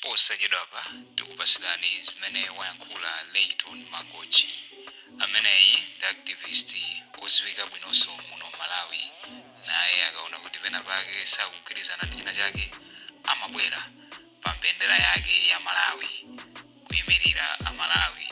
Posachedwa pa tikupatsirani zimene wayankhula Layton Mangochi, ameneyi ndi activist odziwika bwinonso muno Malawi. Naye akaona kuti pena pake sakugwirizana ndi china chake amabwera pa mbendera yake ya Malawi kuyimirira Amalawi,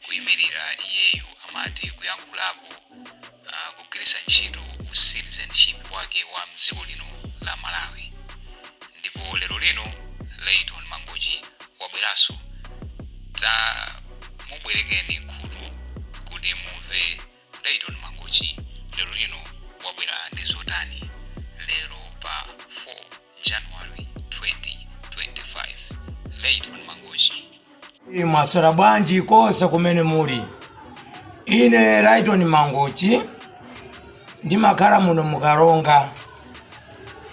kuyimirira iyeyu amati kuyankhulapo kugwiritsa ntchito citizenship wake wa mdziko lino la Malawi. Ndipo lero lino Layton Mangochi wabweranso mubwerekeni khutu kuti mumve Layton Mangochi lero lino wabwera ndi zotani lero pa 4 January 2025. Layton Mangochi. Mwaswera bwanji konse kumene muli. Ine Layton Mangochi ndimakhala muno mukaronga.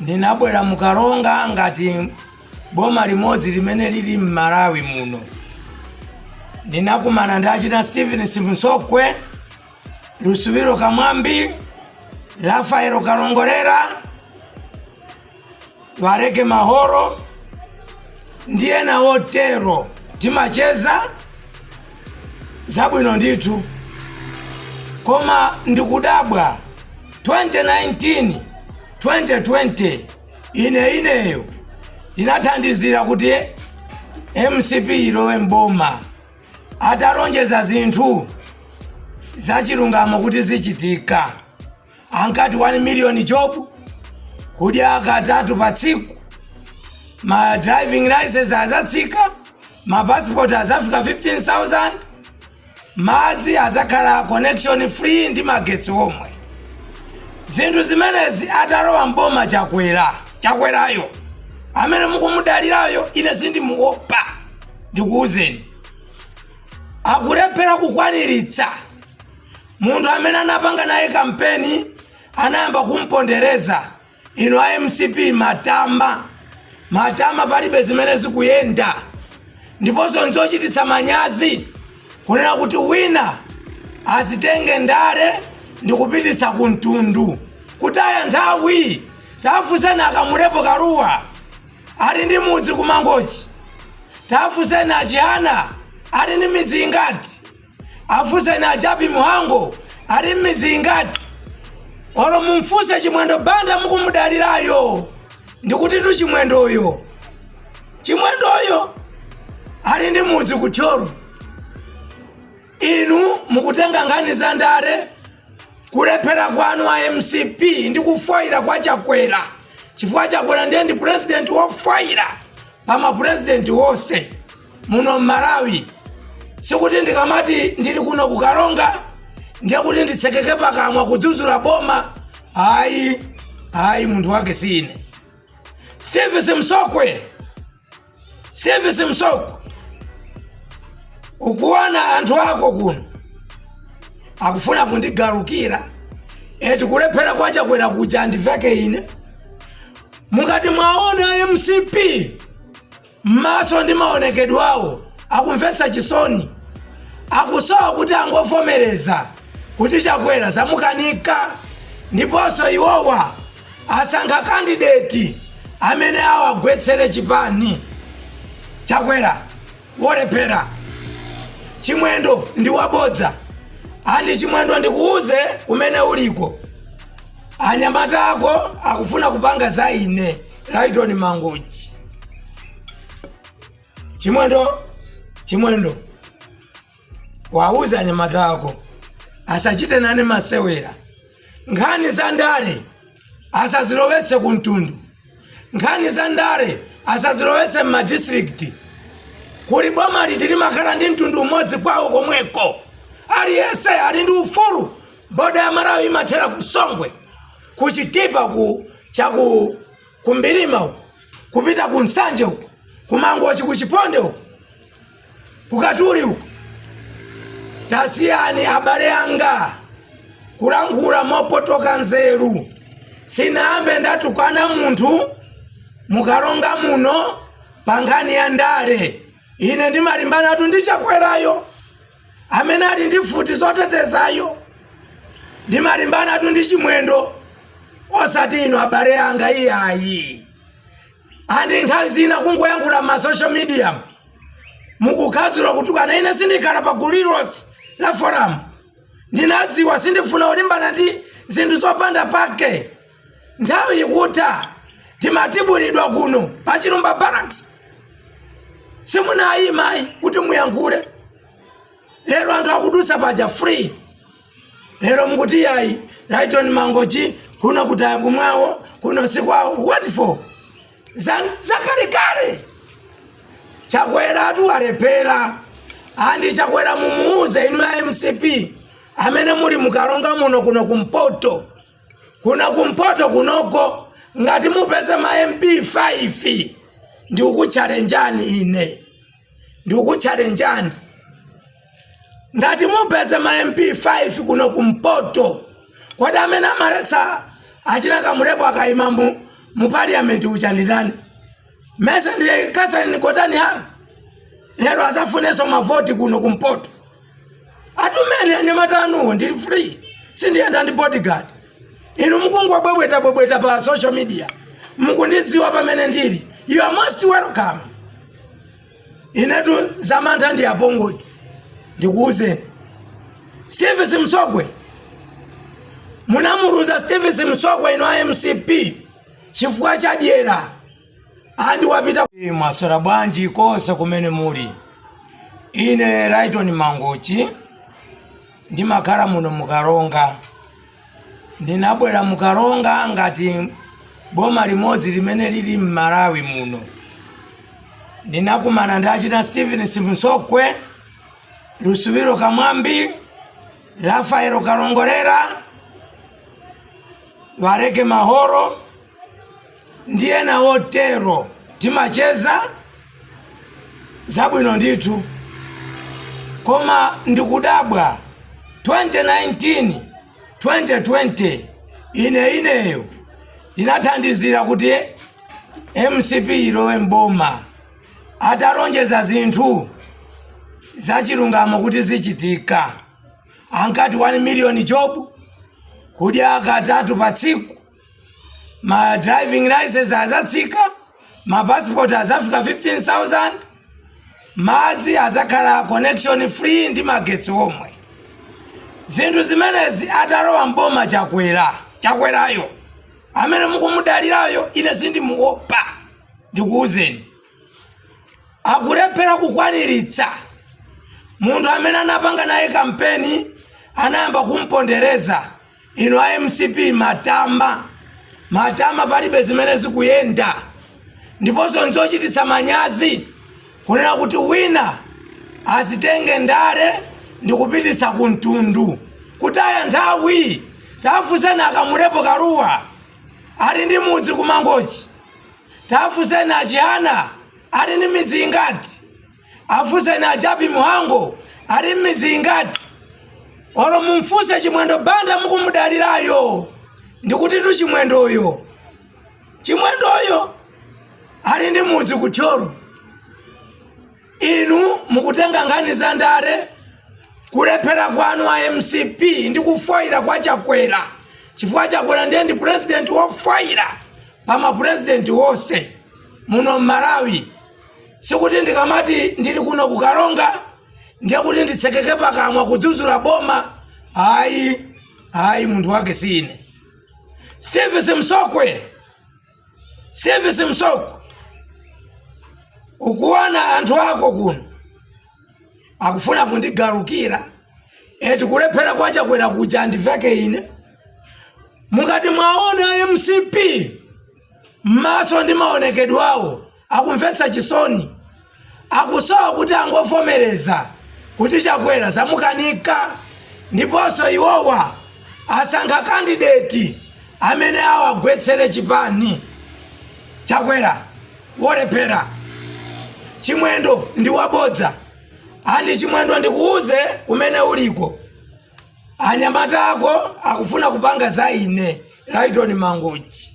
Ndinabwera mukaronga ngati boma limodzi limene lili m'Malawi muno. Ndinakumana ndi achina Stephen Simsokwe, Lusubiro Kamwambi, Rafael Kalongolera, Wareke Mahoro, ndi ena otero. Timacheza zabwino ndithu. Koma ndikudabwa 2019 2020 ineyo inathandizira kuti MCP ilowe mboma. Atalonjeza zinthu zachilungamo kuti zichitika. Ankati 1 million job, kudya katatu pa tsiku, ma driving license azatsika, ma passport azafika 15,000, madzi azakhala connection free ndi magetsi omwe. Zinthu zimenezi atalowa mboma chakwerayo amene mukumudalirayo ine sindimuopa. Ndikuwuzeni akulephera kukwaniritsa. Munthu amene anapanga naye kampeni anayamba kumpondereza. Ino a MCP matama palibe zimene zikuyenda. Ndiponso nzochititsa manyazi kunena kuti wina azitenge ndale ndikupititsa kumtundu. Kutaya nthawi tafunseni akamulepo Karuwa ali ndi mudzi ku Mangochi. Tafunseni achihana ali ndi midzi ingati. Afunseni ajapi Muhango ali midzi ingati. Olo mumfunse Chimwendo Banda mukumudalirayo. Ndikuti tu Chimwendoyo ali ndi mudzi ku Cholo. Inu mukutenga nkhani za ndale. Kulephera kwanu a MCP ndi kufoira kwa Chakwera. Chifukwa Chakwera ndiye ndi president wofoira pa ma president wonse muno Malawi. Sikuti ndikamati ndili kuno kukaronga ndiye kuti nditsekeke pakamwa kudzudzula boma. Ayi munthu wake sine. Stephen Simsokwe ukuona anthu ako kuno akufuna kundigalukira. Eti kulephera kwa Chakwera kuja andiveke ine. Mukati mwaona MCP m'maso ndi maonekedwe awo akumvetsa chisoni. Akusowa kuti angovomereza kuti Chakwera zamukanika. Ndiponso iwowa asankha candidate amene awagwetsere chipani. Chakwera wolephera. Chimwendo ndi wabodza. Andi Chimwendo ndikuuze kumene uliko. Anyamata ako akufuna kupanga za ine Layton Mangochi. Chimwendo wauza anyamata ako asachite nane masewera. Nkhani za ndale asazilowetse kumtundu. Nkhani za ndale asazilowetse m'madistrict. Kuli boma liti limakhala ndi mtundu umodzi kwawo komweko. Aliyense ali ndi ufulu. Boda ya Malawi imathera ku Songwe, ku Chitipa kumbilima huko, kupita ku Nsanje huko, ku Mangochi ku Chiponde huko, ku Katuli huko. Tasiyani abale anga kulankhula mopotoka nzeru. Sinambe ndatukana munthu mukaronga muno pa nkhani ya ndale. Ine ndimalimbana ndi Chakwerayo amene ali ndi futi zotetezayo. Ndimalimbana ndi Chimwendo osati ino abale anga iyayi. andi nthawi zina kungoyankhula ma social media mukukhazula kutukana. Ine sindikhala pa gulilonse la forum, ndinadziwa sindifuna ulimbana ndi zinthu zopanda pake. Nthawi ikuta timatibulidwa kuno pa Chilumba Barracks, simunayima kuti muyankhule. Lero anthu akudusa paja free. Lero mukuti yayi Lighton Mangochi kuno kutaya kumwawo kuno sikwawo. What for? Zakalikale Chakwera atu alepera. Andi Chakwera mumuuze inu ya MCP amene muri mukalonga muno kuno kumpoto. Kuna kumpoto kunoko ngati mupeze ma MP 5 ndi ukuchalenjani ine. Ndi ukuchalenjani. Ngati mupeze ma MP 5 kuno kumpoto. Kwa amene amaresa achina kamulepo akaima mu parliament uchandidani. Mesa ndiye Catherine Kotani hara. Lero asafuneso mavoti kuno kumpoto. Atumeni anyamatanu ndili free. Sindienda ndi bodyguard. Inu mukungwa bwebweta pa social media. Mukundidziwa pamene ndili. You are most welcome. Inetu zamantha ndi apongozi. Ndikuuzeni. Steve Simsokwe. Munamuruza Steve Simsokwe ino MCP. Chifukwa chadyera. Andi wapita mwasora bwanji kosa kumene muli. Ine Lighton Mangochi ndimakhala muno mukalonga. Ndinabwera mukalonga ngati boma limodzi limene lili m'Malawi muno. Ndinakumana ndi achina Stephen Simsokwe, Lusubiro Kamwambi, Rafael Kalongolera, Wareke Mahoro, ndiye na hotero timacheza zabwino nditu. Koma ndikudabwa 2019 2020 ineyo inathandizira kuti MCP ilowe mboma. Atalonjeza zinthu zachilungamo kuti zichitika. Ankati 1 million job, kudya katatu pa tsiku, ma driving license azatsika, ma passport azafika 15,000, madzi azakhala connection free ndi magetsi omwe. Zinthu zimenezi atalowa mboma Chakwerayo amene mukumudalirayo ine sindimuopa. Ndikuuzeni akulephera kukwaniritsa. Munthu amene anapanga naye kampeni anayamba kumpondereza ino MCP matama palibe zimene zikuyenda. Ndiponso nzochititsa manyazi kunena kuti wina azitenge ndale ndikupititsa kuntundu kutaya nthawi. Tafuseni akamulepo Karuwa ali ndi mudzi kumangochi. Tafuseni achihana ali ndi midzi ingati. Afuseni achapi Muhango ali midzi ingati. Olo mumfuse Chimwendo Banda mukumudalirayo. Ndikuti tu Chimwendoyo ali ndi mudzi kucholo. Inu mukutenga nkhani za ndale. Kulephera kwanu a MCP ndi kufoira kwa Chakwera. Chifukwa Chakwera ndiye ndi president wofoira pama president wonse muno Malawi. Sikuti ndikamati ndili kuno kukalonga ndiye kuti nditsekeke pakamwa kudzudzula boma. Hayi munthu wake sine. Steve Simsokwe ukuona anthu ako kuno akufuna kundigalukira. Eti kulephera kwa Chakwera kuja andiveke ine. Mukati mwaona MCP maso ndi maonekedwe awo akumvetsa chisoni. Akusowa kuti angovomereza kuti Chakwera zamukanika. Ndiponso iwowa asankha candidate amene awagwetsere chipani. Chakwera wolephera. Chimwendo ndi wabodza. Andi Chimwendo ndikuuze kumene uliko. Anyamata ako akufuna kupanga za ine Lighton Mangochi.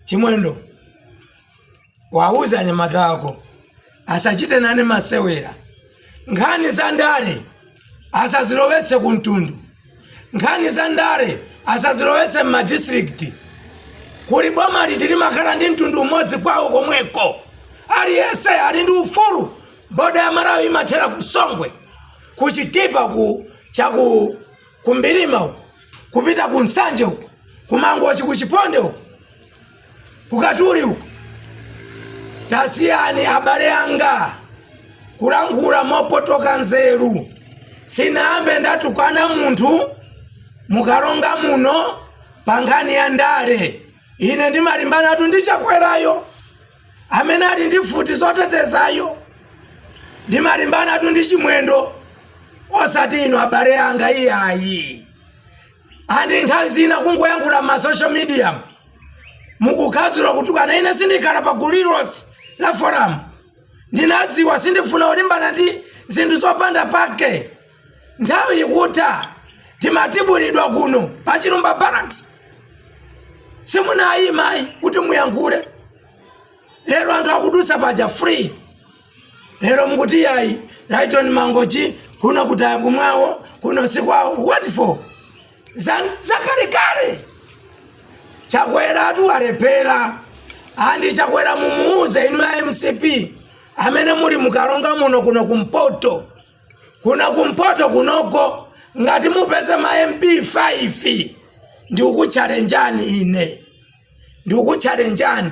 Chimwendo wauza anyamata ako asachite nane masewera. Nkhani za ndale asazilowetse kuntundu. Nkhani za ndale asazilowetse madistrict. kuli boma litili makhala ndi mtundu umodzi kwawo komweko aliyense ali ndi ufulu. Boda ya Malawi imathera ku Songwe, ku Chitipa, ku Mbilima uko, kupita ku Nsanje uko, ku Mangochi, ku Chiponde uko, ku Katuli uko. Tasiyani abale anga kulangula mopotoka nzeru. Sinambe ndatukana munthu mukalonga muno pangani ya ndale. Ine ndimalimbana atu ndi Chakwerayo amene ali ndi futi zotetezayo. Ndimalimbana atu ndi Chimwendo osati ino abale anga iyayi. Andi nthawi zina kungoyankhula ma social media mukukhazula kutukana. Ine sindikhala pa gulilonse la forum. Ndinadziwa sindifuna ulimbana ndi zinthu zopanda pake. Nthawi ikuta timatibulidwa kuno pa Chilumba Barracks. Simunayi mayi kuti muyankhule. Lero anthu akudusa paja free. Lero mukuti yayi Lighton Mangochi kuno kutaya kumwawo kuno sikwawo. What for? Zakalikale. Chakwera atu alepera. Andi Chakwera mumuuze inu ya MCP amene muri mukalonga muno kuno kumpoto. Kuna kumpoto kunoko ngati mupeze ma MP 5 ndi ukuchalenjani ine. Ndi ukuchalenjani.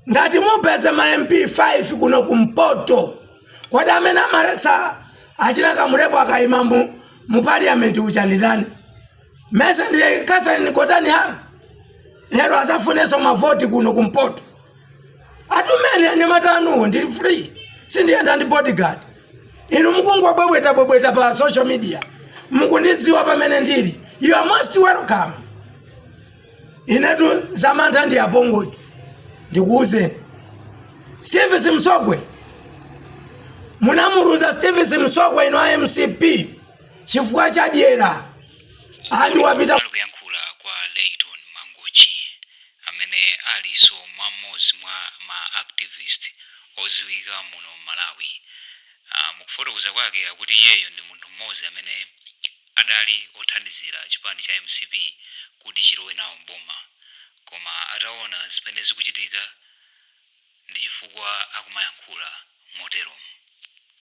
Ngati mupeze ma MP 5 kuno kumpoto. Kodi amene amaletsa achina kamulepo akayima mu parliament uchandidani. Mesa ndiye Catherine Kotani Hara. Lero asafuneso mavoti kuno kumpoto. Atumene anyamatanu ndili free. Sindiyenda ndi bodyguard. Inu mukungwa bwebweta pa social media. Mukundidziwa pamene ndili. You are most welcome. Inetu zamantha ndi apongozi. Ndikuuzeni. Steve Simsogwe. Munamuruza Steve Simsogwe ino MCP. Chifukwa cha dyera. Andi wapita kuyankhula kwa Layton Mangochi amene aliso mwamozi mwa ma activist oziwika muno Malawi. Mukufotokoza kwake akuti yeyo ndi munthu mmodzi amene adali othandizira chipani cha MCP kuti chilowe nawo mboma, koma ataona zimene zikuchitika ndi chifukwa akumayankhula motero.